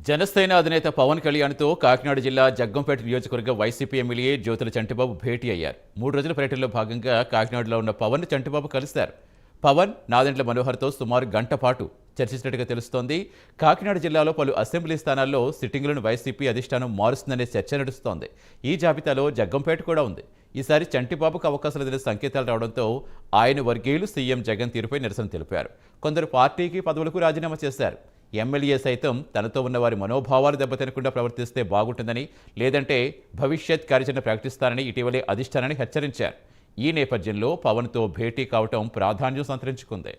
జనసేన అధినేత పవన్ కళ్యాణ్తో కాకినాడ జిల్లా జగ్గంపేట నియోజకవర్గ వైసీపీ ఎమ్మెల్యే జ్యోతుల చంటిబాబు భేటీ అయ్యారు. 3 రోజుల పర్యటనలో భాగంగా కాకినాడలో ఉన్న పవన్ చంటిబాబు కలిశారు. పవన్ నాదెండ్ల మనోహర్తో సుమారు గంట పాటు చర్చించినట్టుగా తెలుస్తోంది. కాకినాడ జిల్లాలో పలు అసెంబ్లీ స్థానాల్లో సిట్టింగులను వైసీపీ అధిష్టానం మారుస్తుందనే చర్చ నడుస్తోంది. ఈ జాబితాలో జగ్గంపేట కూడా ఉంది. ఈసారి చంటిబాబుకు అవకాశాలు లేని సంకేతాలు రావడంతో ఆయన వర్గీయులు సీఎం జగన్ తీరుపై నిరసన తెలిపారు. కొందరు పార్టీకి పదవులకు రాజీనామా చేశారు. ఎమ్మెల్యే సైతం తనతో ఉన్న వారి మనోభావాలు దెబ్బతినకుండా ప్రవర్తిస్తే బాగుంటుందని, లేదంటే భవిష్యత్ కార్యాచరణ ప్రకటిస్తారని ఇటీవలే అధిష్టానాన్ని హెచ్చరించారు. ఈ నేపథ్యంలో పవన్తో భేటీ కావటం ప్రాధాన్యం సంతరించుకుంది.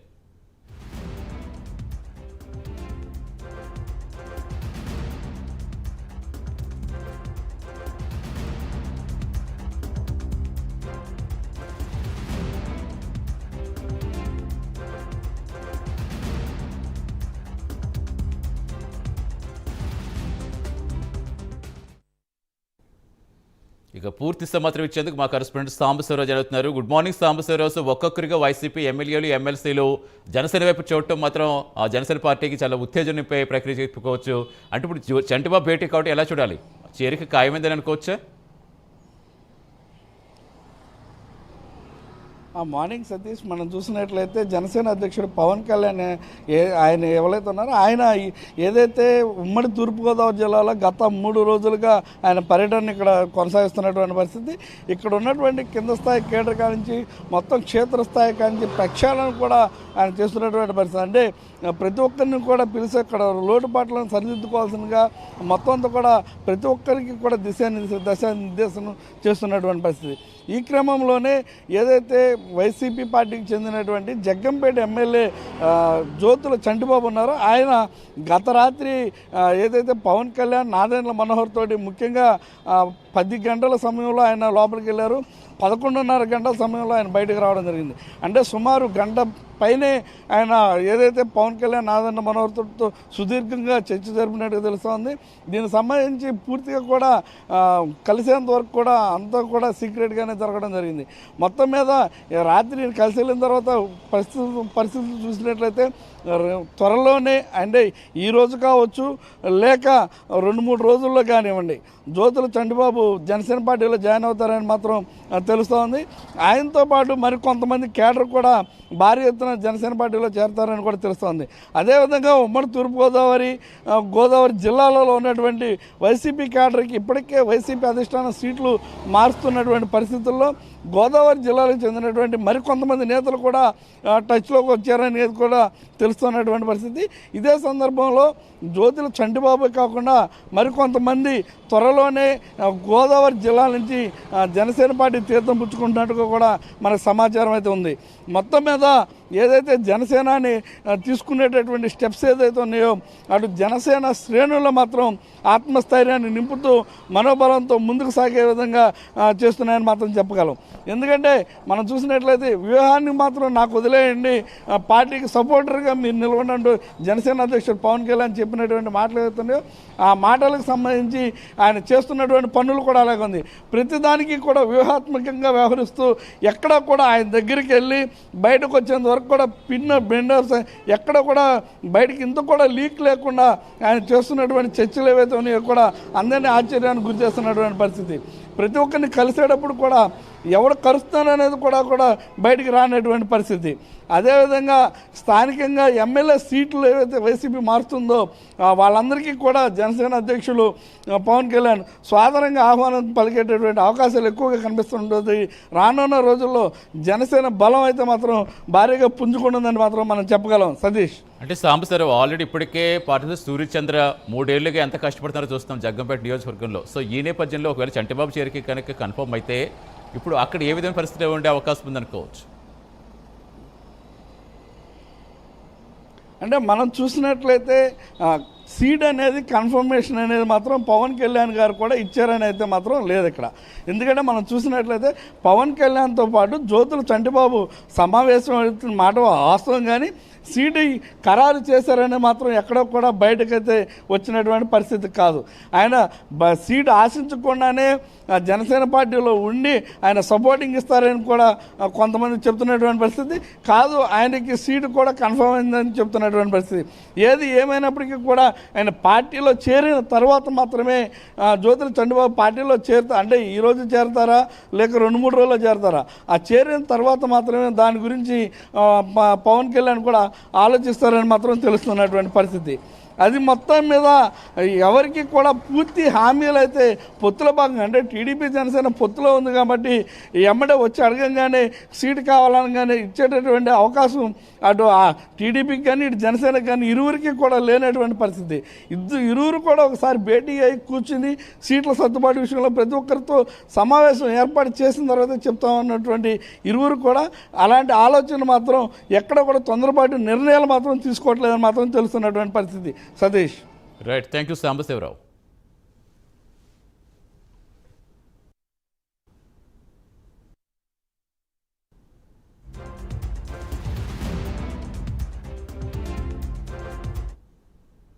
ఇక పూర్తి సమాచారం ఇచ్చేందుకు మా కరెస్పాండెంట్ సాంబశివరావు జరుగుతున్నారు. Good morning Sambasivarao. సో ఒక్కొక్కరిగా వైసీపీ ఎమ్మెల్యేలు ఎమ్మెల్సీలు జనసేన వైపు చూడటం మాత్రం ఆ జనసేన పార్టీకి చాలా ఉత్తేజం నింపే ప్రక్రియ చెప్పుకోవచ్చు. అంటే ఇప్పుడు చంటిబాబు భేటీ కాబట్టి ఎలా చూడాలి? చేరిక ఖాయమైందని అనుకోవచ్చా? మార్నింగ్ సతీష్, మనం చూసినట్లయితే జనసేన అధ్యక్షుడు పవన్ కళ్యాణ్ ఆయన ఎవరైతే ఉన్నారో ఆయన ఏదైతే ఉమ్మడి తూర్పుగోదావరి జిల్లాలో గత 3 రోజులుగా ఆయన పర్యటన ఇక్కడ కొనసాగిస్తున్నటువంటి పరిస్థితి. ఇక్కడ ఉన్నటువంటి కింద స్థాయి కేడర్ కానించి మొత్తం క్షేత్రస్థాయి కానించి ప్రక్షాళన కూడా ఆయన చేస్తున్నటువంటి పరిస్థితి. అంటే ప్రతి ఒక్కరిని కూడా పిలిచి అక్కడ లోటుపాట్లను సరిదిద్దుకోవాల్సిందిగా మొత్తం అంతా కూడా ప్రతి ఒక్కరికి కూడా దిశానిర్దేశం చేస్తున్నటువంటి పరిస్థితి. ఈ క్రమంలోనే ఏదైతే వైసీపీ పార్టీకి చెందినటువంటి జగ్గంపేట ఎమ్మెల్యే జ్యోతుల చంటిబాబు ఉన్నారో ఆయన గత రాత్రి ఏదైతే పవన్ కళ్యాణ్ నాదెండ్ల మనోహర్ తోటి ముఖ్యంగా 10 గంటల సమయంలో ఆయన లోపలికి వెళ్ళారు. 11:30 గంటల సమయంలో ఆయన బయటకు రావడం జరిగింది. అంటే సుమారు గంట పైనే ఆయన ఏదైతే పవన్ కళ్యాణ్ నాదెండ్ల మనోహర్తో సుదీర్ఘంగా చర్చ జరిపినట్టుగా తెలుస్తోంది. దీనికి సంబంధించి పూర్తిగా కూడా కలిసేంత వరకు కూడా అంతా కూడా సీక్రెట్గానే జరగడం జరిగింది. మొత్తం మీద రాత్రి కలిసి వెళ్ళిన తర్వాత పరిస్థితులు చూసినట్లయితే త్వరలోనే, అంటే ఈ రోజు కావచ్చు లేక 2-3 రోజుల్లో కానివ్వండి, జ్యోతుల చంటిబాబు జనసేన పార్టీలో జాయిన్ అవుతారని మాత్రం తెలుస్తోంది. ఆయనతో పాటు మరి కొంతమంది కేడర్ కూడా భారీ ఎత్తున జనసేన పార్టీలో చేరతారని కూడా తెలుస్తోంది. అదేవిధంగా ఉమ్మడి తూర్పుగోదావరి జిల్లాలలో ఉన్నటువంటి వైసీపీ కేడర్కి ఇప్పటికే వైసీపీ అధిష్టానం సీట్లు మారుస్తున్నటువంటి పరిస్థితుల్లో గోదావరి జిల్లాలకు చెందినటువంటి మరికొంతమంది నేతలు కూడా టచ్లోకి వచ్చారని కూడా తెలుస్తున్నటువంటి పరిస్థితి. ఇదే సందర్భంలో జ్యోతుల చంటిబాబు కాకుండా మరికొంతమంది త్వరలోనే గోదావరి జిల్లా నుంచి జనసేన పార్టీ తీర్థం పుచ్చుకుంటున్నట్టుగా కూడా మనకు సమాచారం అయితే ఉంది. మొత్తం మీద ఏదైతే జనసేనని తీసుకునేటటువంటి స్టెప్స్ ఏదైతే ఉన్నాయో అటు జనసేన శ్రేణుల్లో మాత్రం ఆత్మస్థైర్యాన్ని నింపుతూ మనోబలంతో ముందుకు సాగే విధంగా చేస్తున్నాయని మాత్రం చెప్పగలం. ఎందుకంటే మనం చూసినట్లయితే వ్యూహాన్ని మాత్రం నాకు వదిలేయండి, పార్టీకి సపోర్టర్గా మీరు నిలబడంటూ జనసేన అధ్యక్షుడు పవన్ కళ్యాణ్ చెప్పినటువంటి మాటలు ఏవైతున్నాయో ఆ మాటలకు సంబంధించి ఆయన చేస్తున్నటువంటి పనులు కూడా అలాగే ఉంది. ప్రతిదానికి కూడా వ్యూహాత్మకంగా వ్యవహరిస్తూ ఎక్కడా కూడా ఆయన దగ్గరికి వెళ్ళి బయటకు వచ్చేంత వరకు కూడా బెండర్స్ ఎక్కడ కూడా బయటికి ఇంత కూడా లీక్ లేకుండా ఆయన చేస్తున్నటువంటి చర్చలు ఏవైతే ఉన్నాయో కూడా అందరినీ ఆశ్చర్యానికి గురి చేస్తున్నటువంటి పరిస్థితి. ప్రతి ఒక్కరిని కలిసేటప్పుడు కూడా ఎవరు కలుస్తారనేది కూడా బయటికి రానటువంటి పరిస్థితి. అదేవిధంగా స్థానికంగా ఎమ్మెల్యే సీట్లు ఏవైతే వైసీపీ మారుతుందో వాళ్ళందరికీ కూడా జనసేన అధ్యక్షులు పవన్ కళ్యాణ్ స్వాతంత్రంగా ఆహ్వానం పలికేటటువంటి అవకాశాలు ఎక్కువగా కనిపిస్తుంటుంది. రానున్న రోజుల్లో జనసేన బలం అయితే మాత్రం భారీగా పుంజుకుంటుందని మాత్రం మనం చెప్పగలం. సతీష్, అంటే సాంబశివరావు ఆల్రెడీ ఇప్పటికే పార్టీ సూర్యచంద్ర 3 ఏళ్లుగా ఎంత కష్టపడుతున్నారో చూస్తాం జగ్గంపేట నియోజకవర్గంలో. సో ఈ నేపథ్యంలో ఒకవేళ చంటిబాబు చేరిక కనుక కన్ఫర్మ్ అయితే ఇప్పుడు అక్కడ ఏ విధమైన పరిస్థితి ఉండే అవకాశం ఉందనుకోవచ్చు? అంటే మనం చూసినట్లయితే సీడ్ అనేది కన్ఫర్మేషన్ అనేది మాత్రం పవన్ కళ్యాణ్ గారు కూడా ఇచ్చారని అయితే మాత్రం లేదు ఇక్కడ. ఎందుకంటే మనం చూసినట్లయితే పవన్ కళ్యాణ్తో పాటు జ్యోతుల చంటిబాబు సమావేశం మాట వాస్తవం, కానీ సీటు ఖరారు చేశారని మాత్రం ఎక్కడో కూడా బయటకైతే వచ్చినటువంటి పరిస్థితి కాదు. ఆయన సీటు ఆశించకుండానే జనసేన పార్టీలో ఉండి ఆయన సపోర్టింగ్ ఇస్తారని కూడా కొంతమంది చెప్తున్నటువంటి పరిస్థితి కాదు. ఆయనకి సీటు కూడా కన్ఫర్మ్ అయిందని చెప్తున్నటువంటి పరిస్థితి. ఏది ఏమైనప్పటికీ కూడా ఆయన పార్టీలో చేరిన తర్వాత మాత్రమే జ్యోతుల చంటిబాబు పార్టీలో అంటే ఈరోజు చేరతారా లేక 2-3 రోజుల్లో చేరతారా, ఆ చేరిన తర్వాత మాత్రమే దాని గురించి పవన్ కళ్యాణ్ కూడా ఆలోచిస్తారని మాత్రం తెలుస్తున్నటువంటి పరిస్థితి. అది మొత్తం మీద ఎవరికి కూడా పూర్తి హామీలు అయితే పొత్తుల భాగంగా అంటే టీడీపీ జనసేన పొత్తులో ఉంది కాబట్టి ఎమ్మడే వచ్చి అడగంగానే సీటు కావాలనగానే ఇచ్చేటటువంటి అవకాశం అటు టీడీపీకి కానీ ఇటు జనసేనకి కానీ ఇరువురికి కూడా లేనటువంటి పరిస్థితి. ఇరువురు కూడా ఒకసారి భేటీ అయి కూర్చుని సీట్ల సర్దుబాటు విషయంలో ప్రతి ఒక్కరితో సమావేశం ఏర్పాటు చేసిన తర్వాత చెప్తామన్నటువంటి ఇరువురు కూడా అలాంటి ఆలోచన మాత్రం ఎక్కడ కూడా తొందరపాటు నిర్ణయాలు మాత్రం తీసుకోవట్లేదని మాత్రం తెలుస్తున్నటువంటి పరిస్థితి. Satish. Right, thank you Sambasivarao.